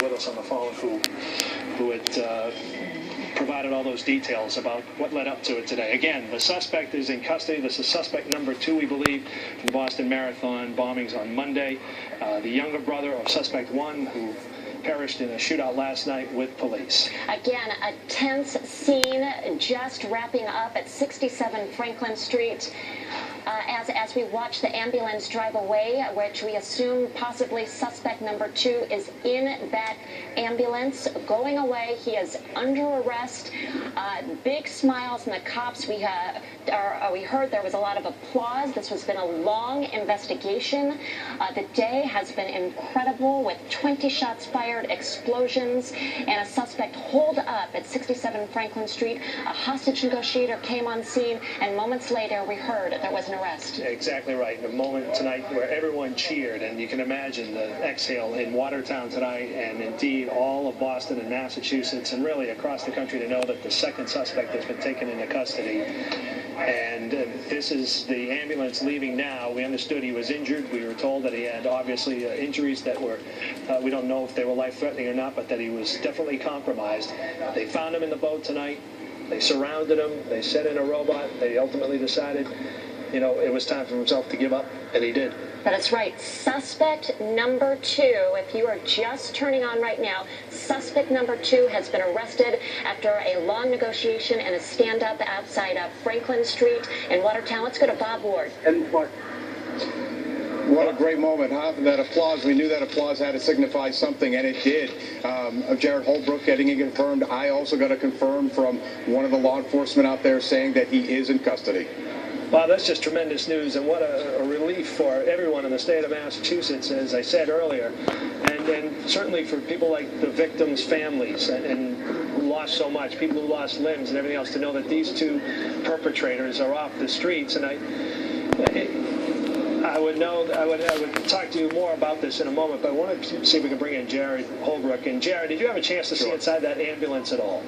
with us on the phone who had provided all those details about what led up to it today. Again, the suspect is in custody. This is suspect number 2, we believe, in Boston Marathon bombings on Monday. The younger brother of suspect 1, who perished in a shootout last night with police. Again, a tense scene just wrapping up at 67 Franklin Street. As we watch the ambulance drive away, which we assume possibly suspect number 2 is in that ambulance going away. He is under arrest. Big smiles from the cops. We heard there was a lot of applause. This has been a long investigation. The day has been incredible with 20 shots fired, explosions, and a suspect holed up at 67 Franklin Street. A hostage negotiator came on scene, and moments later we heard there was an arrest. Exactly right. The moment tonight where everyone cheered, and you can imagine the exhale in Watertown tonight, and indeed all of Boston and Massachusetts, and really across the country, to know that the second suspect has been taken into custody. And this is the ambulance leaving now. We understood he was injured. We were told that he had obviously injuries that were, we don't know if they were life-threatening or not, but that he was definitely compromised. They found him in the boat tonight. They surrounded him. They sent in a robot. They ultimately decided, you know, it was time for himself to give up, and he did. That's right. Suspect number 2, if you are just turning on right now, suspect number 2 has been arrested after a long negotiation and a stand-up outside of Franklin Street in Watertown. Let's go to Bob Ward. What a great moment, huh? That applause, we knew that applause had to signify something, and it did. Jared Holbrook getting it confirmed. I also got it confirmed from one of the law enforcement out there saying that he is in custody. Wow, that's just tremendous news, and what a relief for everyone in the state of Massachusetts, as I said earlier, and certainly for people like the victims' families and who lost so much, people who lost limbs and everything else, to know that these 2 perpetrators are off the streets. And I would talk to you more about this in a moment, but I want to see if we can bring in Jared Holbrook. And Jared, did you have a chance to see inside that ambulance at all?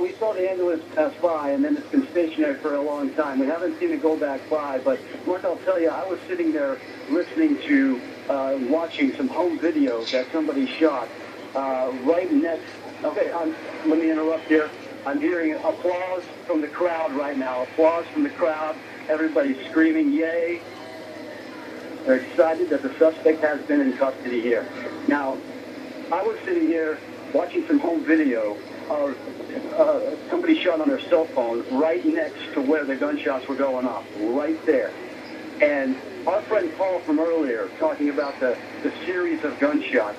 We saw the ambulance pass by, and then it's been stationary for a long time. We haven't seen it go back by, but Mark, I'll tell you, I was sitting there listening to, watching some home videos that somebody shot right next. Okay, let me interrupt here. I'm hearing applause from the crowd right now. Applause from the crowd. Everybody's screaming, yay. They're excited that the suspect has been in custody here. Now, I was sitting here watching some home video of somebody shot on their cell phone right next to where the gunshots were going off, right there. And our friend Paul from earlier talking about the series of gunshots,